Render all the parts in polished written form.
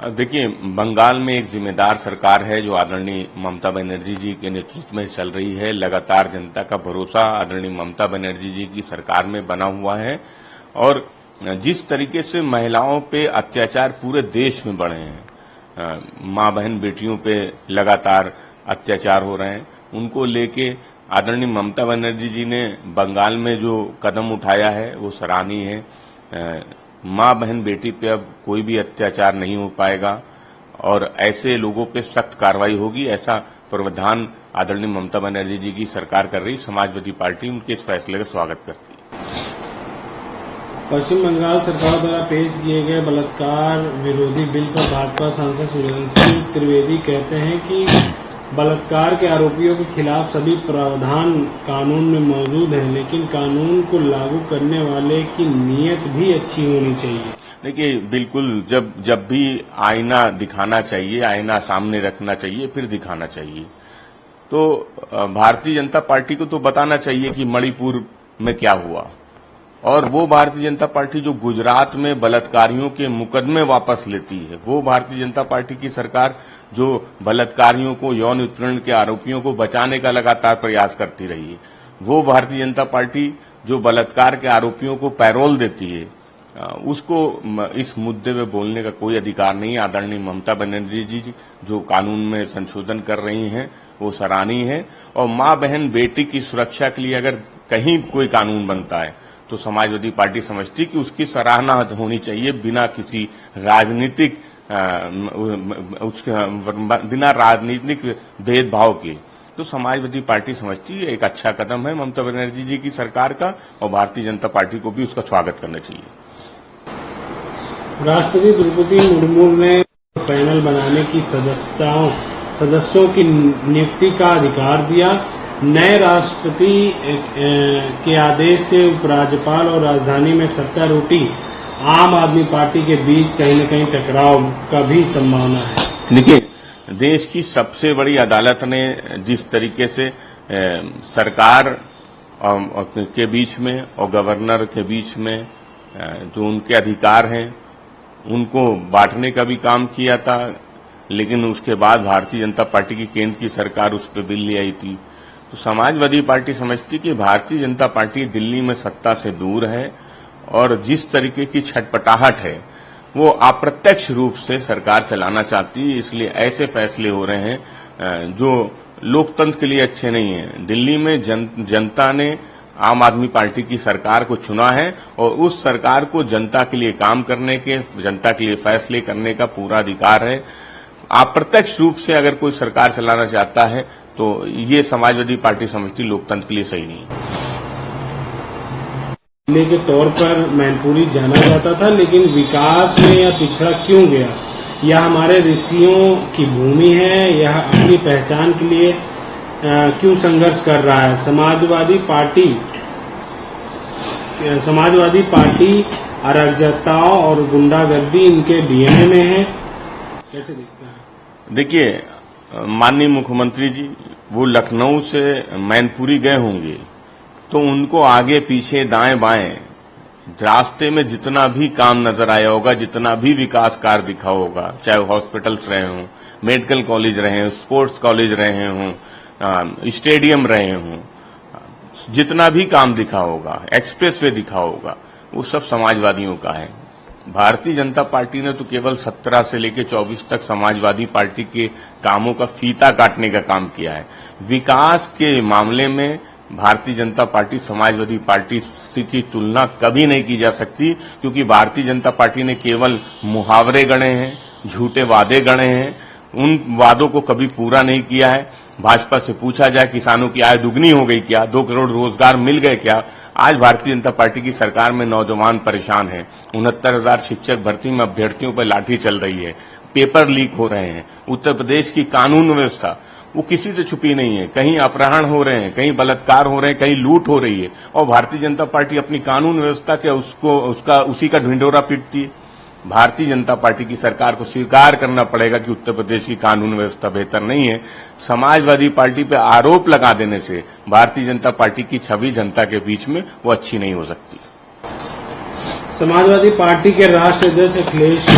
देखिए, बंगाल में एक जिम्मेदार सरकार है जो आदरणीय ममता बनर्जी जी के नेतृत्व में चल रही है। लगातार जनता का भरोसा आदरणीय ममता बनर्जी जी की सरकार में बना हुआ है और जिस तरीके से महिलाओं पे अत्याचार पूरे देश में बढ़े हैं, मां बहन बेटियों पे लगातार अत्याचार हो रहे हैं, उनको लेके आदरणीय ममता बनर्जी जी ने बंगाल में जो कदम उठाया है वो सराहनीय है। मां बहन बेटी पे अब कोई भी अत्याचार नहीं हो पाएगा और ऐसे लोगों पे सख्त कार्रवाई होगी, ऐसा प्रावधान आदरणीय ममता बनर्जी जी की सरकार कर रही। समाजवादी पार्टी उनके इस फैसले का स्वागत करती है। पश्चिम बंगाल सरकार द्वारा पेश किए गए बलात्कार विरोधी बिल पर भाजपा सांसद सुधांशु त्रिवेदी कहते हैं कि बलात्कार के आरोपियों के खिलाफ सभी प्रावधान कानून में मौजूद हैं, लेकिन कानून को लागू करने वाले की नीयत भी अच्छी होनी चाहिए। देखिए, बिल्कुल जब भी आईना दिखाना चाहिए, आईना सामने रखना चाहिए, फिर दिखाना चाहिए। तो भारतीय जनता पार्टी को तो बताना चाहिए कि मणिपुर में क्या हुआ, और वो भारतीय जनता पार्टी जो गुजरात में बलात्कारियों के मुकदमे वापस लेती है, वो भारतीय जनता पार्टी की सरकार जो बलात्कारियों को, यौन उत्पीड़न के आरोपियों को बचाने का लगातार प्रयास करती रही है, वो भारतीय जनता पार्टी जो बलात्कार के आरोपियों को पैरोल देती है, उसको इस मुद्दे में बोलने का कोई अधिकार नहीं। आदरणीय ममता बनर्जी जी जो कानून में संशोधन कर रही हैं वो सराहनीय है, और मां बहन बेटी की सुरक्षा के लिए अगर कहीं कोई कानून बनता है तो समाजवादी पार्टी समझती कि उसकी सराहना होनी चाहिए बिना किसी राजनीतिक भेदभाव के। तो समाजवादी पार्टी समझती है एक अच्छा कदम है ममता बनर्जी जी की सरकार का, और भारतीय जनता पार्टी को भी उसका स्वागत करना चाहिए। राष्ट्रपति द्रौपदी मुर्मू ने पैनल बनाने की सदस्यों की नियुक्ति का अधिकार दिया। नए राष्ट्रपति के आदेश से उपराज्यपाल और राजधानी में सत्तारूढ़ आम आदमी पार्टी के बीच कहीं न कहीं टकराव का भी संभावना है। देखिए, देश की सबसे बड़ी अदालत ने जिस तरीके से सरकार के बीच में और गवर्नर के बीच में जो उनके अधिकार हैं उनको बांटने का भी काम किया था, लेकिन उसके बाद भारतीय जनता पार्टी की केंद्र की सरकार उस पर बिल ले आई थी। तो समाजवादी पार्टी समझती कि भारतीय जनता पार्टी दिल्ली में सत्ता से दूर है और जिस तरीके की छटपटाहट है वो अप्रत्यक्ष रूप से सरकार चलाना चाहती है, इसलिए ऐसे फैसले हो रहे हैं जो लोकतंत्र के लिए अच्छे नहीं है। दिल्ली में जनता ने आम आदमी पार्टी की सरकार को चुना है और उस सरकार को जनता के लिए काम करने के, जनता के लिए फैसले करने का पूरा अधिकार है। अप्रत्यक्ष रूप से अगर कोई सरकार चलाना चाहता है तो ये समाजवादी पार्टी समझती लोकतंत्र के लिए सही नहीं है। जिले के तौर पर मैनपुरी जाना जाता था, लेकिन विकास में यह पिछड़ा क्यों गया? यह हमारे ऋषियों की भूमि है, यह अपनी पहचान के लिए क्यों संघर्ष कर रहा है? समाजवादी पार्टी अराजकताओं और गुंडागर्दी इनके डीएनए में है। कैसे देखते हैं? देखिए, माननीय मुख्यमंत्री जी वो लखनऊ से मैनपुरी गए होंगे तो उनको आगे पीछे दाएं बाएं रास्ते में जितना भी काम नजर आया होगा, जितना भी विकास कार्य दिखा होगा, चाहे हॉस्पिटल्स रहे हों, मेडिकल कॉलेज रहे हों, स्पोर्ट्स कॉलेज रहे हों, स्टेडियम रहे हों, जितना भी काम दिखा होगा, एक्सप्रेसवे दिखा होगा, वो सब समाजवादियों का है। भारतीय जनता पार्टी ने तो केवल 17 से लेकर 24 तक समाजवादी पार्टी के कामों का फीता काटने का काम किया है। विकास के मामले में भारतीय जनता पार्टी समाजवादी पार्टी की तुलना कभी नहीं की जा सकती, क्योंकि भारतीय जनता पार्टी ने केवल मुहावरे गढ़े हैं, झूठे वादे गढ़े हैं, उन वादों को कभी पूरा नहीं किया है। भाजपा से पूछा जाए किसानों की आय दुगनी हो गई क्या, 2 करोड़ रोजगार मिल गए क्या? आज भारतीय जनता पार्टी की सरकार में नौजवान परेशान हैं। 69,000 शिक्षक भर्ती में अभ्यर्थियों पर लाठी चल रही है, पेपर लीक हो रहे हैं। उत्तर प्रदेश की कानून व्यवस्था वो किसी से छुपी नहीं है, कहीं अपहरण हो रहे हैं, कहीं बलात्कार हो रहे हैं, कहीं लूट हो रही है, और भारतीय जनता पार्टी अपनी कानून व्यवस्था के उसी का ढिंढोरा पीटती है। भारतीय जनता पार्टी की सरकार को स्वीकार करना पड़ेगा कि उत्तर प्रदेश की कानून व्यवस्था बेहतर नहीं है। समाजवादी पार्टी पे आरोप लगा देने से भारतीय जनता पार्टी की छवि जनता के बीच में वो अच्छी नहीं हो सकती। समाजवादी पार्टी के राष्ट्रीय अध्यक्ष अखिलेश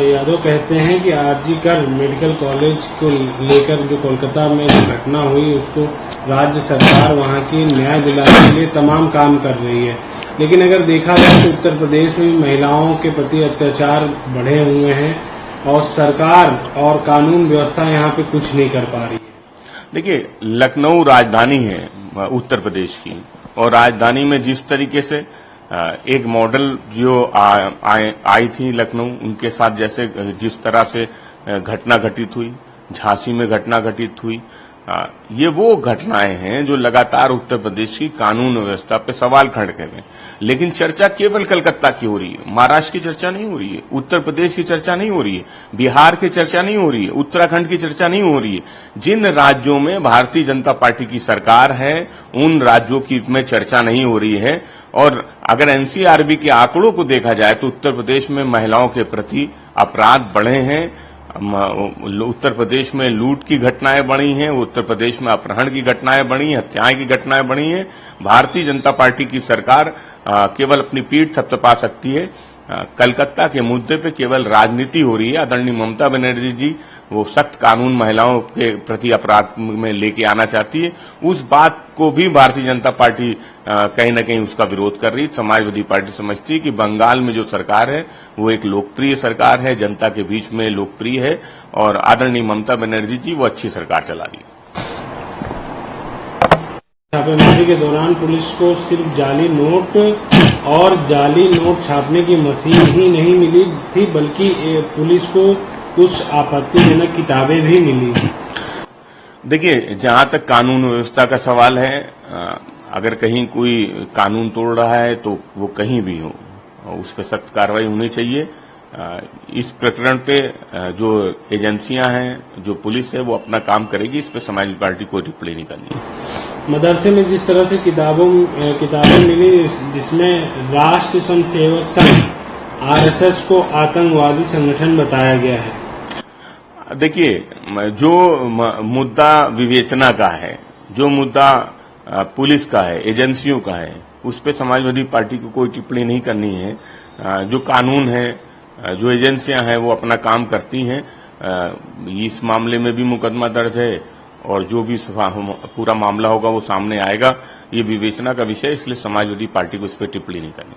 यादव कहते हैं कि आरजीकर मेडिकल कॉलेज को लेकर जो कोलकाता में जो घटना हुई उसको राज्य सरकार वहां की न्याय दिलाने के लिए तमाम काम कर रही है, लेकिन अगर देखा जाए तो उत्तर प्रदेश में भी महिलाओं के प्रति अत्याचार बढ़े हुए हैं और सरकार और कानून व्यवस्था यहाँ पे कुछ नहीं कर पा रही है। देखिए, लखनऊ राजधानी है उत्तर प्रदेश की, और राजधानी में जिस तरीके से एक मॉडल जो आई थी लखनऊ, उनके साथ जैसे जिस तरह से घटना घटित हुई, झांसी में घटना घटित हुई, ये वो घटनाएं हैं जो लगातार उत्तर प्रदेश की कानून व्यवस्था पे सवाल खड़े कर रहे हैं। लेकिन चर्चा केवल कलकत्ता की हो रही है, महाराष्ट्र की चर्चा नहीं हो रही है, उत्तर प्रदेश की चर्चा नहीं हो रही है, बिहार की चर्चा नहीं हो रही है, उत्तराखंड की चर्चा नहीं हो रही है। जिन राज्यों में भारतीय जनता पार्टी की सरकार है उन राज्यों की में चर्चा नहीं हो रही है। और अगर एनसीआरबी के आंकड़ों को देखा जाए तो उत्तर प्रदेश में महिलाओं के प्रति अपराध बढ़े हैं, उत्तर प्रदेश में लूट की घटनाएं बढ़ी हैं, उत्तर प्रदेश में अपहरण की घटनाएं बढ़ी हैं, हत्याएं की घटनाएं बढ़ी हैं। भारतीय जनता पार्टी की सरकार केवल अपनी पीठ थपथपा सकती है। कलकत्ता के मुद्दे पे केवल राजनीति हो रही है। आदरणीय ममता बनर्जी जी वो सख्त कानून महिलाओं के प्रति अपराध में लेके आना चाहती है। उस बात को भी भारतीय जनता पार्टी कहीं न कहीं उसका विरोध कर रही है। समाजवादी पार्टी समझती है कि बंगाल में जो सरकार है वो एक लोकप्रिय सरकार है, जनता के बीच में लोकप्रिय है, और आदरणीय ममता बनर्जी जी वो अच्छी सरकार चला रही है। छापेमारी के दौरान पुलिस को सिर्फ जाली नोट और जाली नोट छापने की मशीन ही नहीं मिली थी, बल्कि पुलिस को कुछ आपत्तिजनक किताबें भी मिली। देखिए, जहां तक कानून व्यवस्था का सवाल है, अगर कहीं कोई कानून तोड़ रहा है तो वो कहीं भी हो, उस पर सख्त कार्रवाई होनी चाहिए। इस प्रकरण पे जो एजेंसियां हैं, जो पुलिस है, वो अपना काम करेगी। इस पे समाजवादी पार्टी को टिप्पणी नहीं करनी है। मदरसे में जिस तरह से किताबें मिली जिसमें राष्ट्र स्वयंसेवक संघ आरएसएस को आतंकवादी संगठन बताया गया है। देखिए, जो मुद्दा विवेचना का है, जो मुद्दा पुलिस का है, एजेंसियों का है, उस पे समाजवादी पार्टी को कोई टिप्पणी नहीं करनी है। जो कानून है, जो एजेंसियां हैं वो अपना काम करती हैं। इस मामले में भी मुकदमा दर्ज है और जो भी पूरा मामला होगा वो सामने आएगा। ये विवेचना का विषय, इसलिए समाजवादी पार्टी को इस पर टिप्पणी नहीं करनी।